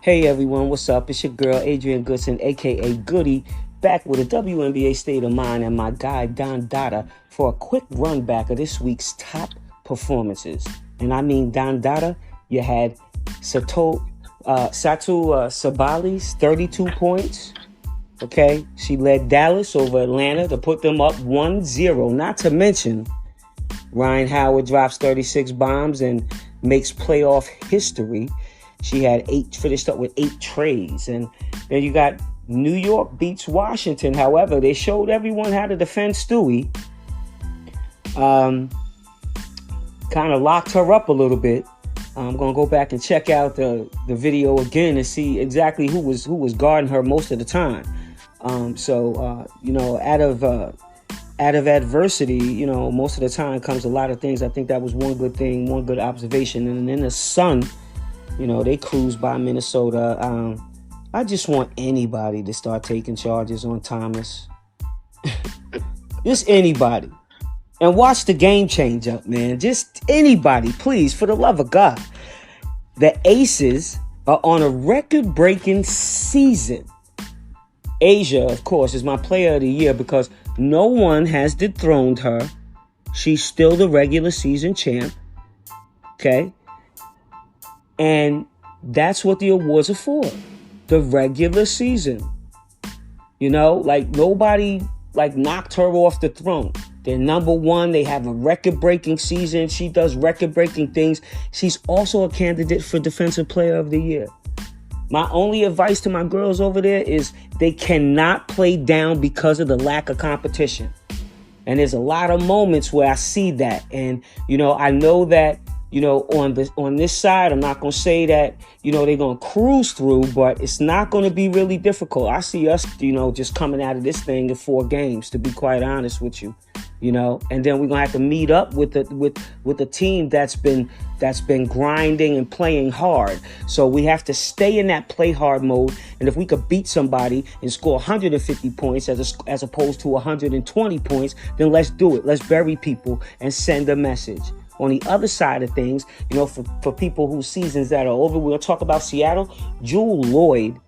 Hey everyone, what's up? It's your girl Adrian Goodson, aka Goody, back with a WNBA State of Mind and my guy Don Dada for a quick run back of this week's top performances. And I mean, Don Dada, you had Satu Sabali's 32 points. Okay, she led Dallas over Atlanta to put them up 1-0. Not to mention, Ryan Howard drops 36 bombs and makes playoff history. She had finished up with 8 trades. And then you got New York beats Washington. However, they showed everyone how to defend Stewie. Kind of locked her up a little bit. I'm going to go back and check out the video again and see exactly who was guarding her most of the time. Out of adversity, most of the time comes a lot of things. I think that was one good thing, one good observation. And then the Sun, they cruised by Minnesota. I just want anybody to start taking charges on Thomas. Just anybody. And watch the game change up, man. Just anybody, please, for the love of God. The Aces are on a record-breaking season. Asia, of course, is my player of the year because no one has dethroned her. She's still the regular season champ. Okay? And that's what the awards are for. The regular season. Nobody knocked her off the throne. They're number one. They have a record-breaking season. She does record-breaking things. She's also a candidate for Defensive Player of the Year. My only advice to my girls over there is they cannot play down because of the lack of competition. And there's a lot of moments where I see that. And, I know that, on this side, I'm not going to say that, they're going to cruise through, but it's not going to be really difficult. I see us, just coming out of this thing in 4 games, to be quite honest with you, and then we're going to have to meet up with the team that's been grinding and playing hard. So we have to stay in that play hard mode. And if we could beat somebody and score 150 points as opposed to 120 points, then let's do it. Let's bury people and send a message. On the other side of things, for people whose seasons that are over, we'll talk about Seattle. Jewel Lloyd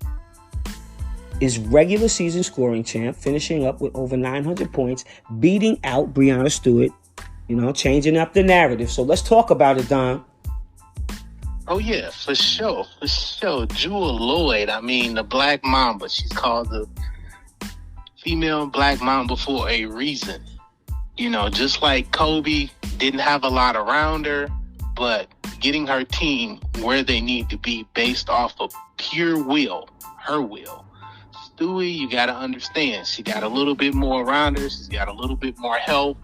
is regular season scoring champ, finishing up with over 900 points, beating out Breanna Stewart, changing up the narrative. So let's talk about it, Don. Oh, yeah, for sure. Jewel Lloyd, the Black Mamba. She's called the female Black Mamba for a reason. Just like Kobe didn't have a lot around her, but getting her team where they need to be based off of pure will, her will. Stewie, you got to understand, she got a little bit more around her. She's got a little bit more help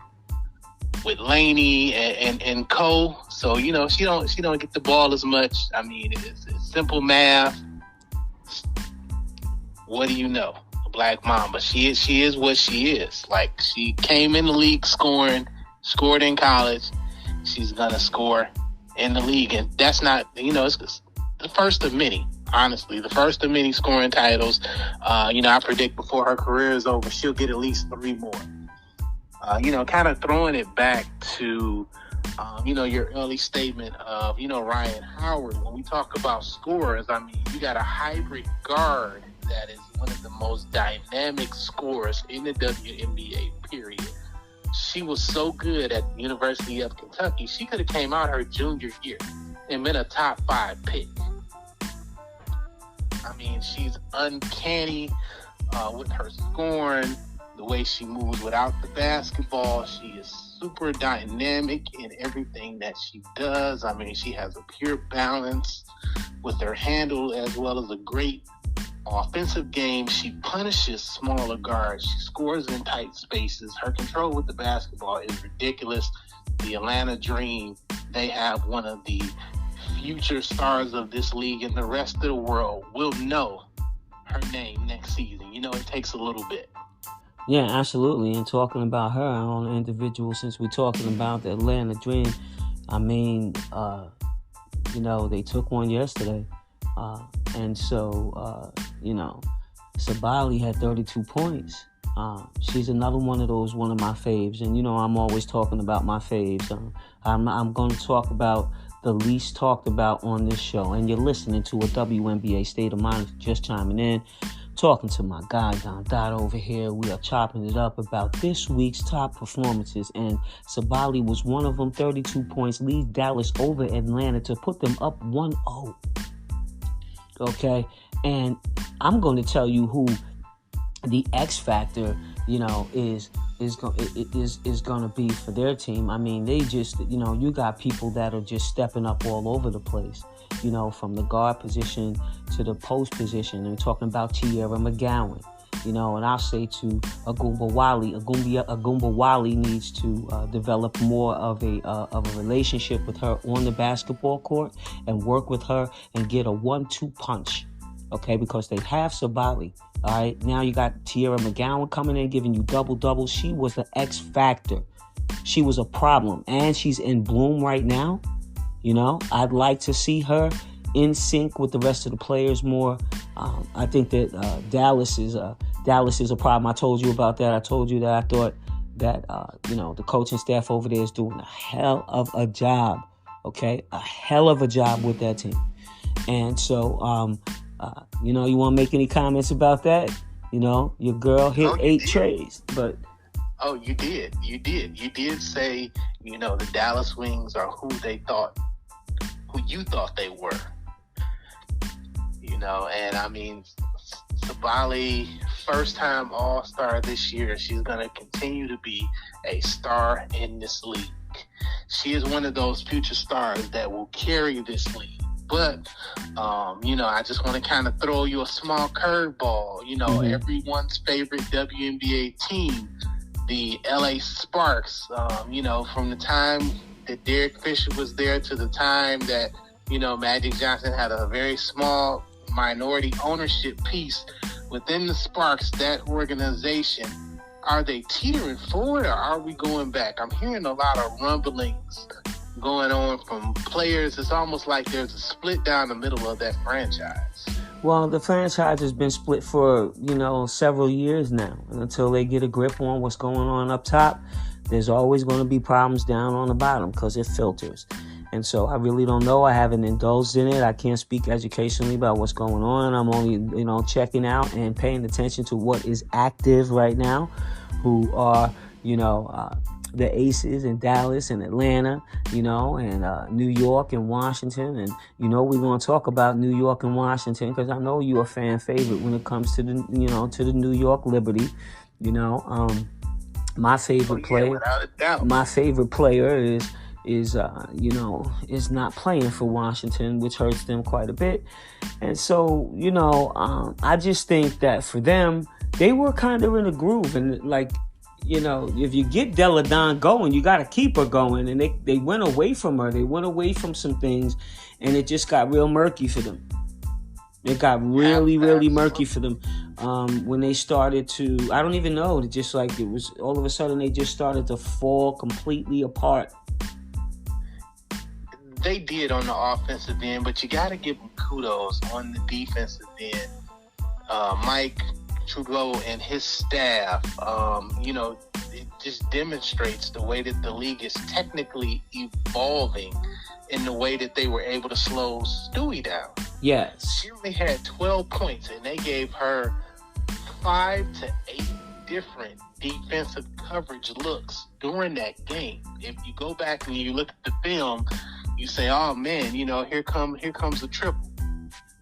with Laney and Co. So, she don't get the ball as much. It's simple math. What do you know? Black Mamba. She is what she is. She came in the league scored in college. She's gonna score in the league, and that's not, it's the first of many. Honestly, the first of many scoring titles. I predict before her career is over, she'll get at least 3 more. Kind of throwing it back to, your early statement of, Ryan Howard. When we talk about scorers, you got a hybrid guard that is one of the most dynamic scorers in the WNBA, period. She was so good at the University of Kentucky, she could have came out her junior year and been a top 5 pick. She's uncanny with her scoring, the way she moves without the basketball. She is super dynamic in everything that she does. She has a pure balance with her handle as well as a great offensive game. She punishes smaller guards. She scores in tight spaces. Her control with the basketball is ridiculous. The Atlanta Dream, they have one of the future stars of this league, and the rest of the world will know her name next season. It takes a little bit. Yeah, absolutely. And talking about her on an individual, since we're talking about the Atlanta Dream, they took one yesterday. Sabali had 32 points. She's another one of my faves. And, I'm always talking about my faves. I'm going to talk about the least talked about on this show. And you're listening to a WNBA State of Mind. Just chiming in, talking to my guy Don Dot over here. We are chopping it up about this week's top performances, and Sabali was one of them. 32 points, leads Dallas over Atlanta to put them up 1-0. Okay, and I'm going to tell you who the X factor, is going to be for their team. I mean, they just, you got people that are just stepping up all over the place, from the guard position to the post position. And we're talking about Tierra McGowan, and I'll say to Agumba Wally needs to develop more of a relationship with her on the basketball court and work with her and get a 1-2 punch. Okay, because they have Sabali. All right, now you got Tierra McGowan coming in, giving you double-doubles. She was the X factor. She was a problem, and she's in bloom right now. I'd like to see her in sync with the rest of the players more. I think that Dallas is a problem. I told you about that. I told you that I thought that the coaching staff over there is doing a hell of a job. Okay, a hell of a job with that team, and so. You want to make any comments about that? Your girl hit 8 trays, but... Oh, you did. You did say, the Dallas Wings are who you thought they were. And I mean, Sabali, first-time All-Star this year. She's going to continue to be a star in this league. She is one of those future stars that will carry this league. But, I just want to kind of throw you a small curveball. Everyone's favorite WNBA team, the LA Sparks, from the time that Derek Fisher was there to the time that, Magic Johnson had a very small minority ownership piece within the Sparks, that organization. Are they teetering forward, or are we going back? I'm hearing a lot of rumblings going on from players. It's almost like there's a split down the middle of that franchise. Well, the franchise has been split for, several years now. And until they get a grip on what's going on up top, there's always going to be problems down on the bottom because it filters. And so I really don't know. I haven't indulged in it. I can't speak educationally about what's going on. I'm only, checking out and paying attention to what is active right now, who are, the Aces in Dallas and Atlanta, and New York and Washington. And, we're going to talk about New York and Washington because I know you're a fan favorite when it comes to the, to the New York Liberty. My favorite player, without a doubt. My favorite player is not playing for Washington, which hurts them quite a bit. And so, I just think that for them, they were kind of in a groove, and if you get Della Don going, you got to keep her going. And they went away from her. They went away from some things, and it just got real murky for them. It got really, really murky for them when they started to, I don't even know, it was all of a sudden they just started to fall completely apart. They did on the offensive end, but you got to give them kudos on the defensive end. Mike Trudeau and his staff, it just demonstrates the way that the league is technically evolving in the way that they were able to slow Stewie down. Yes. She only had 12 points, and they gave her 5 to 8 different defensive coverage looks during that game. If you go back and you look at the film, you say, oh man, here comes the triple.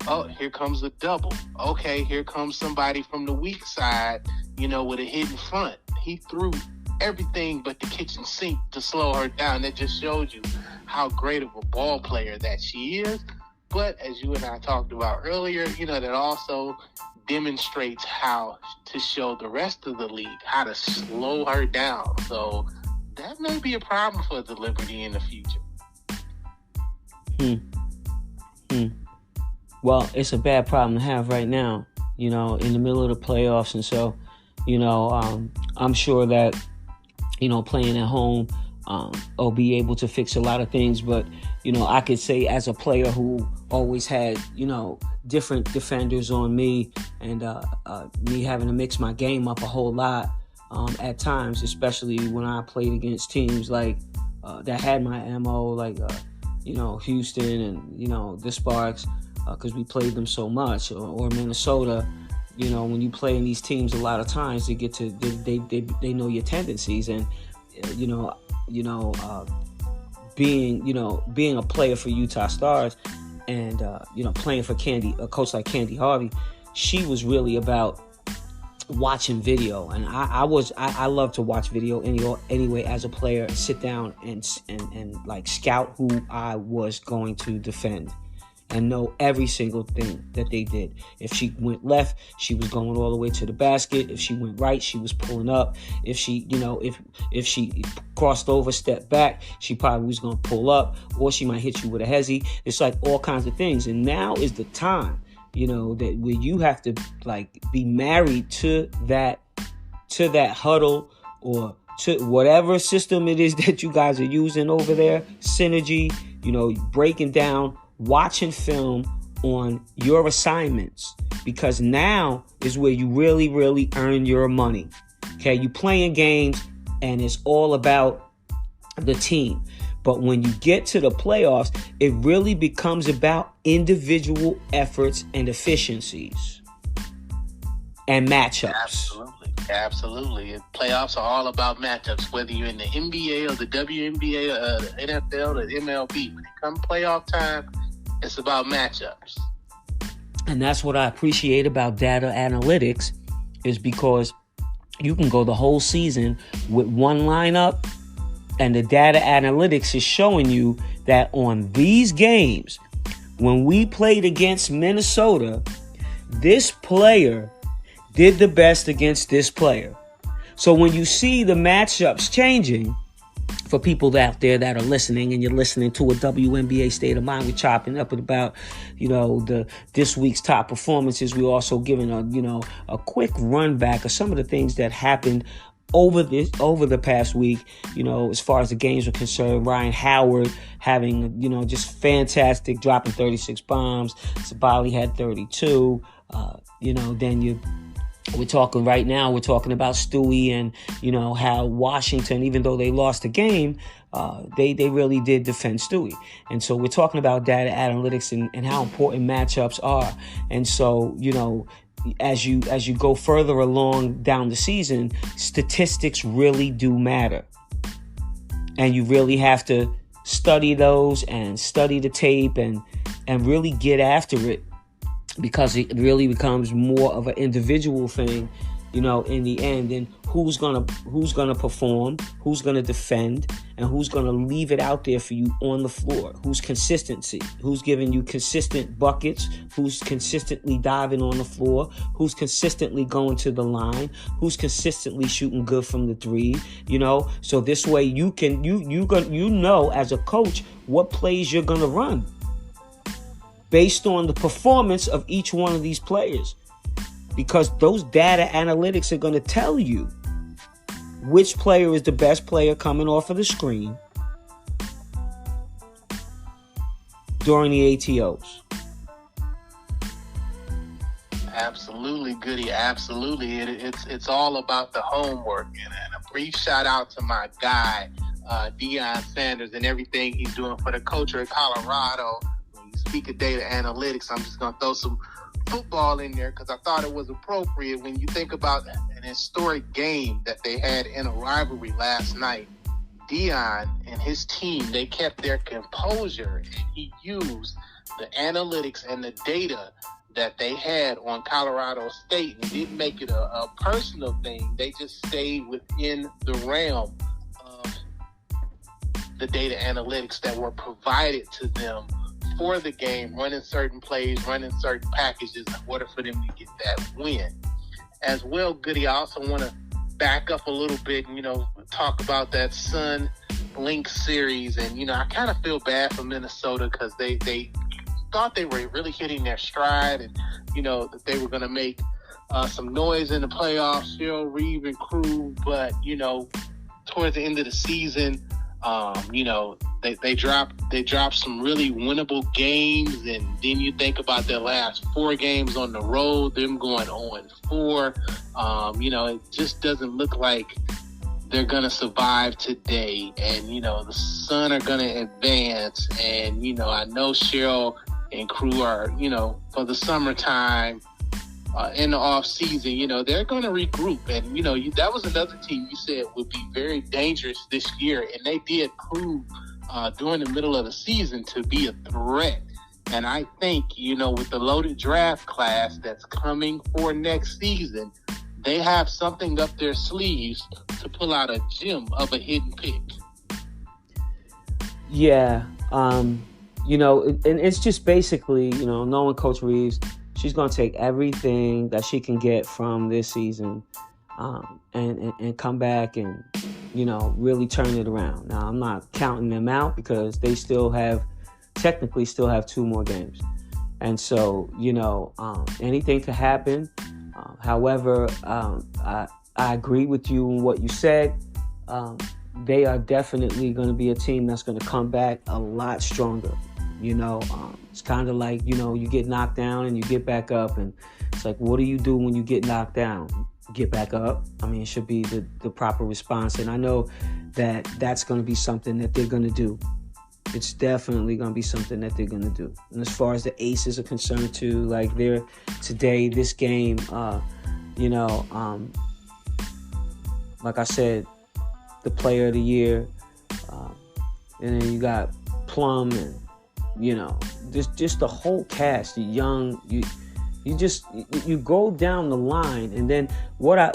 Oh, here comes the double. Okay, here comes somebody from the weak side, with a hidden front. He threw everything but the kitchen sink to slow her down. That just shows you how great of a ball player that she is. But as you and I talked about earlier, that also demonstrates how to show the rest of the league how to slow her down. So that may be a problem for the Liberty in the future. Well, it's a bad problem to have right now, in the middle of the playoffs. And so, I'm sure that, playing at home, I'll be able to fix a lot of things. But, I could say as a player who always had, different defenders on me and me having to mix my game up a whole lot at times, especially when I played against teams like that had my MO, like Houston and, the Sparks, because we played them so much, or Minnesota. When you play in these teams, a lot of times they get to they know your tendencies, and being a player for Utah Stars, and playing for a coach like Candy Harvey, she was really about watching video, and I love to watch video anyway as a player. Sit down and like scout who I was going to defend, and know every single thing that they did. If she went left, she was going all the way to the basket. If she went right, she was pulling up. If she, if she crossed over, stepped back, she probably was going to pull up, or she might hit you with a hezzy. It's like all kinds of things. And now is the time, that where you have to like be married to that huddle, or to whatever system it is that you guys are using over there, synergy, breaking down, watching film on your assignments, because now is where you really, really earn your money. Okay, you playing games and it's all about the team. But when you get to the playoffs, it really becomes about individual efforts and efficiencies and matchups. Absolutely. Playoffs are all about matchups, whether you're in the NBA or the WNBA or the NFL or the MLB. When it comes playoff time, it's about matchups. And that's what I appreciate about data analytics, is because you can go the whole season with one lineup, and the data analytics is showing you that on these games, when we played against Minnesota, this player did the best against this player. So when you see the matchups changing, for people out there that are listening, and you're listening to a WNBA State of Mind, we're chopping up about, this week's top performances. We're also giving a quick run back of some of the things that happened over the past week, as far as the games were concerned. Ryan Howard having, just fantastic, dropping 36 bombs. Sabali had 32. Then we're talking about Stewie, and, how Washington, even though they lost the game, they really did defend Stewie. And so we're talking about data analytics and how important matchups are. And so, as you go further along down the season, statistics really do matter. And you really have to study those and study the tape and really get after it, because it really becomes more of an individual thing, in the end, and who's gonna perform, who's gonna defend, and who's gonna leave it out there for you on the floor. Who's giving you consistent buckets, who's consistently diving on the floor, who's consistently going to the line, who's consistently shooting good from the three. So this way you can as a coach what plays you're gonna run based on the performance of each one of these players, because those data analytics are going to tell you which player is the best player coming off of the screen during the ATOs. Absolutely, Goody. Absolutely. It's all about the homework. And a brief shout out to my guy, Deion Sanders, and everything he's doing for the culture in Colorado. Speak of data analytics, I'm just going to throw some football in there because I thought it was appropriate when you think about an historic game that they had in a rivalry last night. Deion and his team, they kept their composure, and he used the analytics and the data that they had on Colorado State and didn't make it a personal thing. They just stayed within the realm of the data analytics that were provided to them for the game, running certain plays, running certain packages in order for them to get that win. As well, Goody, I also want to back up a little bit and, talk about that Sun Link series. And, I kind of feel bad for Minnesota because they thought they were really hitting their stride and, that they were going to make some noise in the playoffs, Cheryl Reeve and crew. But, towards the end of the season, they dropped some really winnable games, and then you think about their last 4 games on the road, them going 0-4. It just doesn't look like they're going to survive today, and, the Sun are going to advance. And, I know Cheryl and crew are, for the summertime, in the off season, they're going to regroup. And, that was another team you said would be very dangerous this year. And they did prove during the middle of the season to be a threat. And I think, with the loaded draft class that's coming for next season, they have something up their sleeves to pull out a gem of a hidden pick. Yeah. And it's just basically, knowing Coach Reeves, she's going to take everything that she can get from this season and come back and, really turn it around. Now, I'm not counting them out because they technically still have 2 more games. And so, anything could happen. However, I agree with you in what you said. They are definitely going to be a team that's going to come back a lot stronger. It's kind of like, you get knocked down and you get back up. And it's like, what do you do when you get knocked down? Get back up. I mean, it should be the proper response. And I know that that's going to be something that they're going to do. It's definitely going to be something that they're going to do. And as far as the Aces are concerned too, like this game, like I said, the player of the year, and then you got Plum and, just the whole cast, the young, you go down the line. And then what I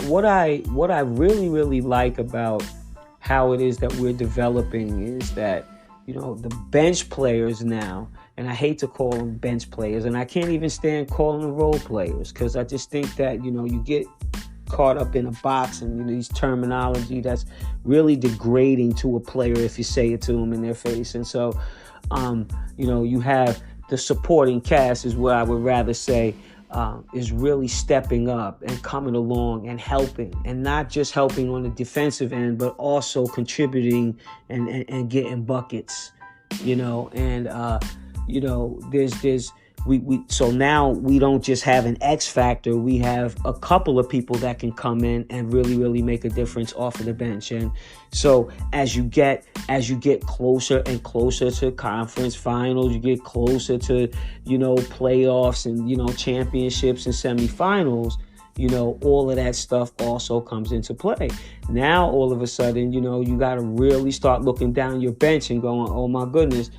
really, really like about how it is that we're developing is that, the bench players now, and I hate to call them bench players, and I can't even stand calling them role players, because I just think that, you get caught up in a box and, these terminology that's really degrading to a player if you say it to them in their face. And so, you have the supporting cast is what I would rather say is really stepping up and coming along and helping, and not just helping on the defensive end, but also contributing and getting buckets, so now we don't just have an X factor. We have a couple of people that can come in and really, really make a difference off of the bench. And so as you get closer and closer to conference finals, you get closer to, playoffs and, championships and semifinals, all of that stuff also comes into play. Now, all of a sudden, you got to really start looking down your bench and going, oh my goodness,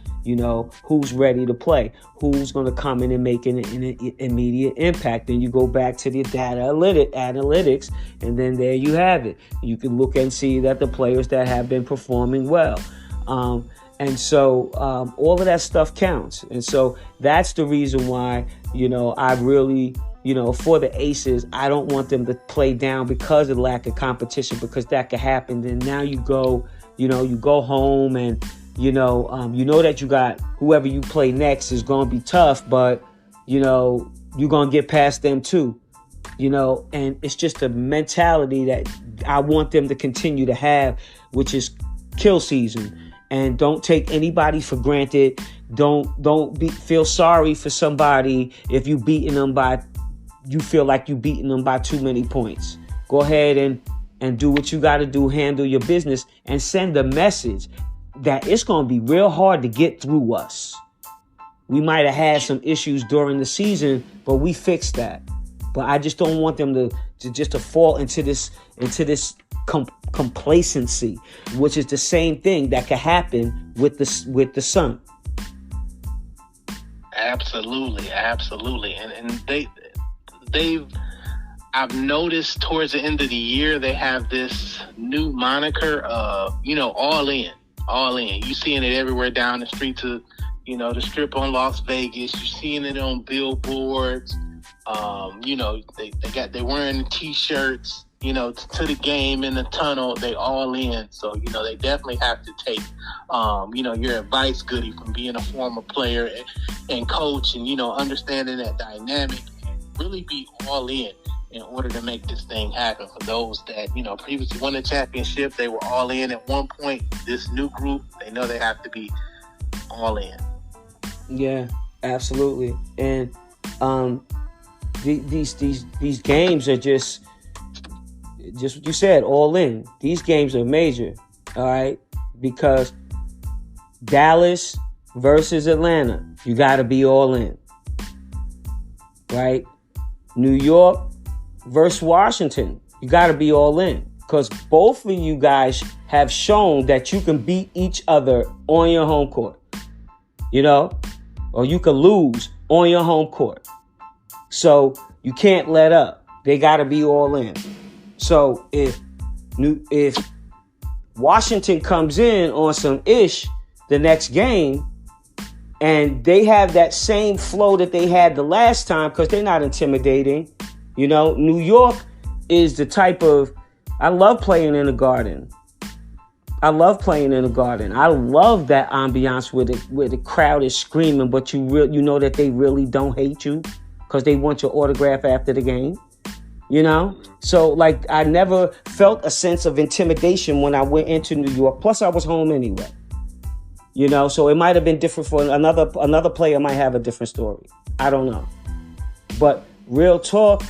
who's ready to play? Who's going to come in and make an immediate impact? And you go back to the data analytics, and then there you have it. You can look and see that the players that have been performing well. And so all of that stuff counts. And so that's the reason why, I really, for the Aces, I don't want them to play down because of the lack of competition, because that could happen. Then now you go home and, that you got whoever you play next is going to be tough, but, you're going to get past them too, and it's just a mentality that I want them to continue to have, which is kill season. And don't take anybody for granted. Don't feel sorry for somebody if you feel like you beating them by too many points. Go ahead and do what you got to do, handle your business, and send a message that it's going to be real hard to get through us. We might have had some issues during the season, but we fixed that. But I just don't want them to fall into this complacency, which is the same thing that could happen with the Sun. Absolutely, and they've. I've noticed towards the end of the year they have this new moniker of all in. You're seeing it everywhere down the streets of the Strip on Las Vegas. You're seeing it on billboards. They're wearing the T-shirts. To the game in the tunnel, they all in. So, they definitely have to take, your advice, Goody, from being a former player and coach and, understanding that dynamic and really be all in order to make this thing happen. For those that, previously won the championship, they were all in at one point. This new group, they know they have to be all in. Yeah, absolutely. And these games are just... just what you said, all in. These games are major, all right? Because Dallas versus Atlanta, you got to be all in, right? New York versus Washington, you got to be all in. Because both of you guys have shown that you can beat each other on your home court, you know? Or you can lose on your home court. So you can't let up. They got to be all in. So if Washington comes in on some ish the next game and they have that same flow that they had the last time, because they're not intimidating, you know, New York is the type of, I love playing in the Garden. I love playing in the Garden. I love that ambiance where the crowd is screaming, but you know that they really don't hate you because they want your autograph after the game. You know? So, like, I never felt a sense of intimidation when I went into New York. Plus, I was home anyway. You know? So, it might have been different for another player might have a different story. I don't know. But real talk,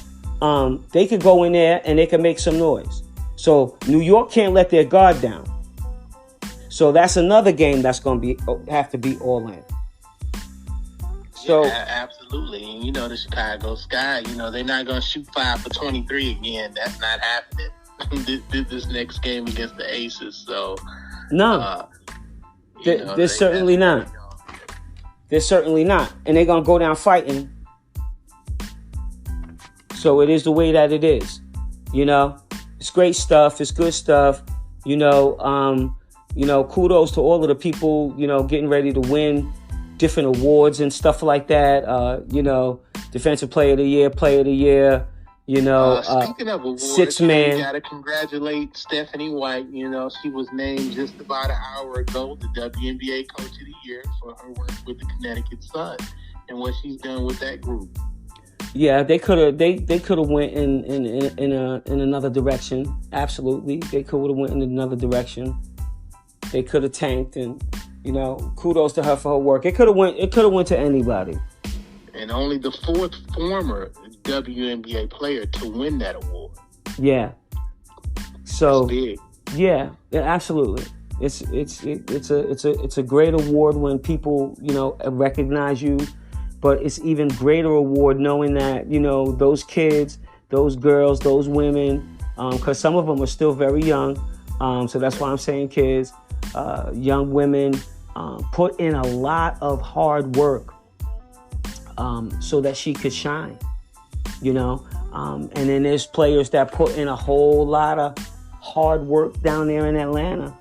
they could go in there and they could make some noise. So, New York can't let their guard down. So, that's another game that's going to have to be all in. So, yeah, absolutely. And you know, the Chicago Sky, you know, they're not going to shoot 5 for 23 again. That's not happening this next game against the Aces. So, no, they're certainly not. They're certainly not. And they're going to go down fighting. So it is the way that it is. You know, it's great stuff. It's good stuff. You know, kudos to all of the people, you know, getting ready to win different awards and stuff like that. Defensive Player of the Year, you know. Speaking of awards, 6-man. You got to congratulate Stephanie White. You know, she was named just about an hour ago the W.N.B.A. Coach of the Year for her work with the Connecticut Sun and what she's done with that group. Yeah, they could have went in another direction. Absolutely, they could have went in another direction. They could have tanked, and you know, kudos to her for her work. It could have went to anybody. And only the 4th former WNBA player to win that award. Yeah. So that's big. Yeah, absolutely. It's a great award when people, you know, recognize you, but it's even greater award knowing that, you know, those kids, those girls, those women, because some of them are still very young. So that's why I'm saying kids, young women, put in a lot of hard work so that she could shine, you know. And then there's players that put in a whole lot of hard work down there in Atlanta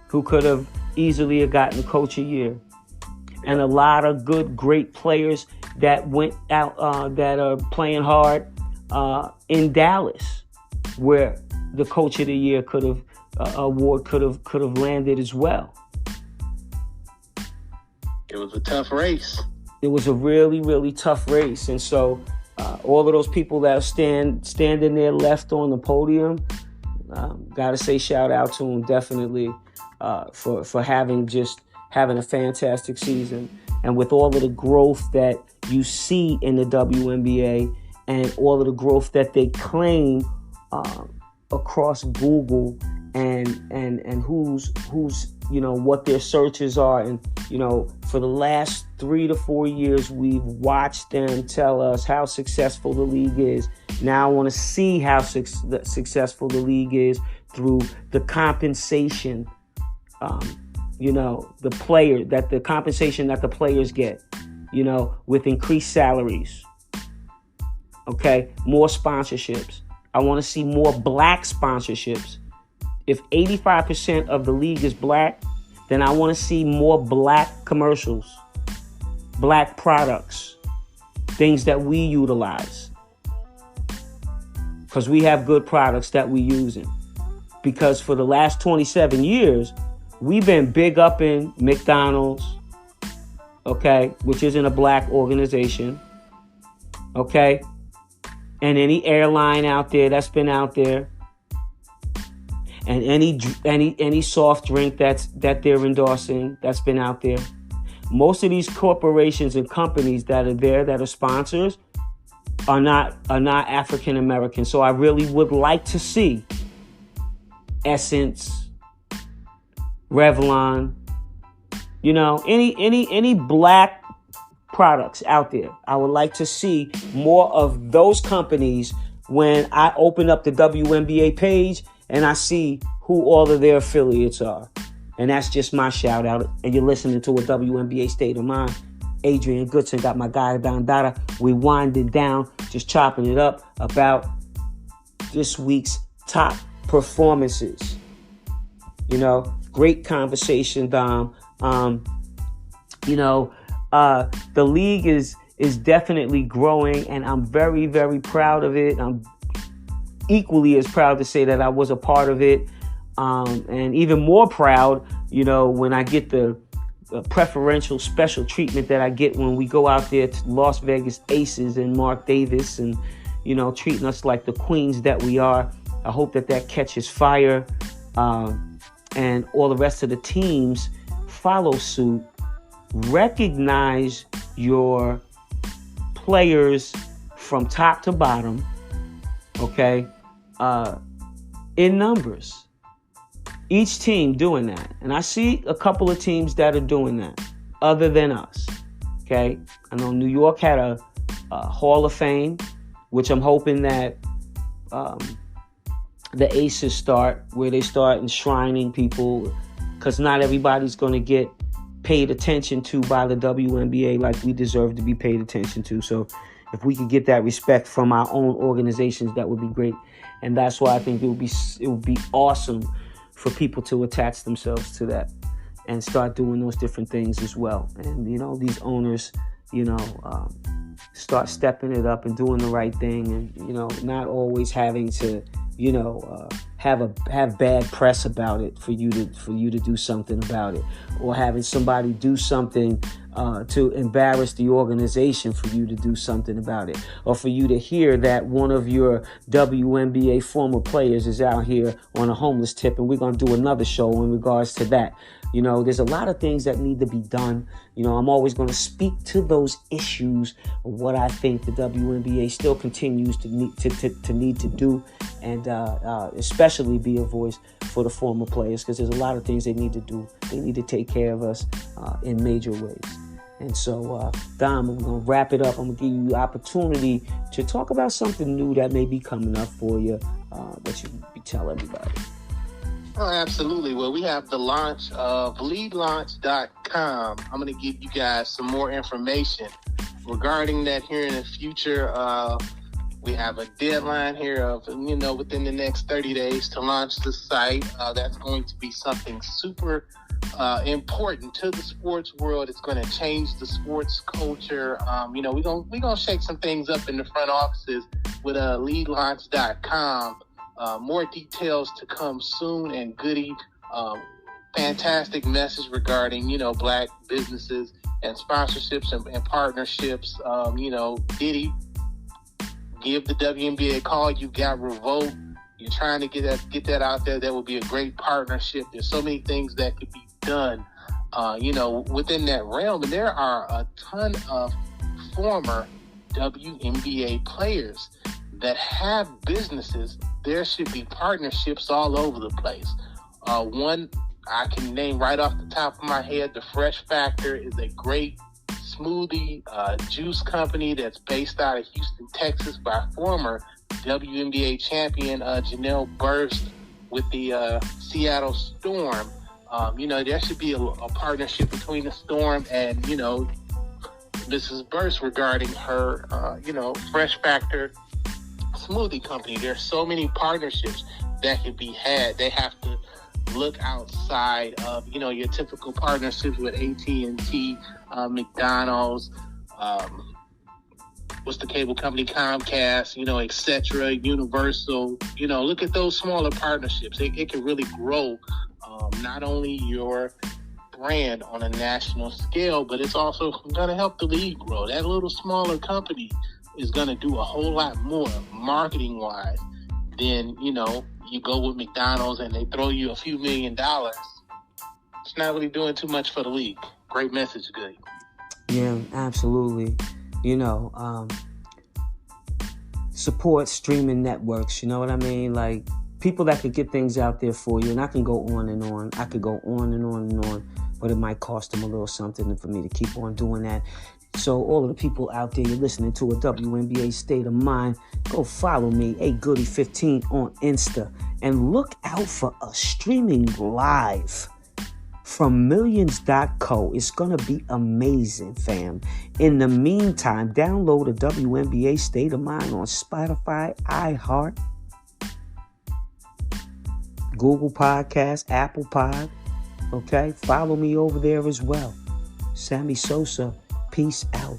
who could have easily have gotten Coach of the Year. And a lot of good, great players that went out that are playing hard in Dallas, where the Coach of the Year award could have landed as well. It was a tough race. It was a really, really tough race. And so all of those people that are standing there left on the podium, got to say shout out to them definitely for having a fantastic season. And with all of the growth that you see in the WNBA and all of the growth that they claim across Google and who's you know what their searches are, and you know for the last 3 to 4 years we've watched them tell us how successful the league is. Now I want to see how successful the league is through the compensation, you know, the compensation that the players get, you know, with increased salaries. Okay, more sponsorships. I want to see more black sponsorships. If 85% of the league is black, then I want to see more black commercials, black products, things that we utilize. Because we have good products that we're using. Because for the last 27 years, we've been big up in McDonald's, okay, which isn't a black organization, okay, and any airline out there that's been out there, and any soft drink that they're endorsing that's been out there. Most of these corporations and companies that are there that are sponsors, are not African American. So I really would like to see Essence, Revlon, any black products out there. I would like to see more of those companies when I open up the WNBA page and I see who all of their affiliates are. And that's just my shout out. And you're listening to a WNBA State of Mind. Adrian Goodson got my guy Don Dada. We winding down, just chopping it up about this week's top performances. Great conversation, Dom. The league is definitely growing, and I'm very, very proud of it. I'm equally as proud to say that I was a part of it, and even more proud, when I get the preferential special treatment that I get when we go out there to Las Vegas Aces and Mark Davis, and treating us like the queens that we are. I hope that catches fire, and all the rest of the teams follow suit. Recognize your players from top to bottom, okay, in numbers. Each team doing that. And I see a couple of teams that are doing that other than us, okay? I know New York had a Hall of Fame, which I'm hoping that the Aces start, where they start enshrining people, because not everybody's going to get paid attention to by the WNBA like we deserve to be paid attention to. So if we could get that respect from our own organizations, that would be great. And that's why I think it would be awesome for people to attach themselves to that and start doing those different things as well. And these owners, start stepping it up and doing the right thing, and not always having to have bad press about it for you to do something about it, or having somebody do something to embarrass the organization for you to do something about it, or for you to hear that one of your WNBA former players is out here on a homeless tip, and we're going to do another show in regards to that. There's a lot of things that need to be done. I'm always going to speak to those issues of what I think the WNBA still continues to need to do, and especially be a voice for the former players, because there's a lot of things they need to do. They need to take care of us in major ways. And so, Dom, I'm going to wrap it up. I'm going to give you the opportunity to talk about something new that may be coming up for you, that you tell everybody. Oh, absolutely. Well, we have the launch of leadlaunch.com. I'm going to give you guys some more information regarding that here in the future. We have a deadline here of, within the next 30 days to launch the site. That's going to be something super important to the sports world. It's going to change the sports culture. We're gonna shake some things up in the front offices with leadlaunch.com. More details to come soon, and goody, fantastic message regarding, black businesses and sponsorships and partnerships. Diddy, give the WNBA a call. You got Revolt. You're trying to get that out there. That would be a great partnership. There's so many things that could be done, within that realm. And there are a ton of former WNBA players that have businesses. There should be partnerships all over the place. One I can name right off the top of my head, the Fresh Factor is a great smoothie juice company that's based out of Houston, Texas, by former WNBA champion Janelle Burst with the Seattle Storm. There should be a partnership between the Storm and, Mrs. Burst regarding her, Fresh Factor smoothie company. There's so many partnerships that can be had. They have to look outside of, your typical partnerships with AT&T, McDonald's, what's the cable company, Comcast, etc., Universal. Look at those smaller partnerships. It can really grow not only your brand on a national scale, but it's also going to help the league grow. That little smaller company is going to do a whole lot more marketing wise than, you go with McDonald's and they throw you a few $1 million. It's not really doing too much for the league. Great message, good. Yeah, absolutely. support streaming networks. You know what I mean? Like, people that could get things out there for you. And I can go on and on. I could go on and on and on. But it might cost them a little something for me to keep on doing that. So all of the people out there, you're listening to a WNBA State of Mind, go follow me, agoody15 on Insta. And look out for us streaming live from millions.co. It's going to be amazing, fam. In the meantime, download a WNBA State of Mind on Spotify, iHeart, Google Podcasts, Apple Pod. Okay? Follow me over there as well. Sammy Sosa, peace out.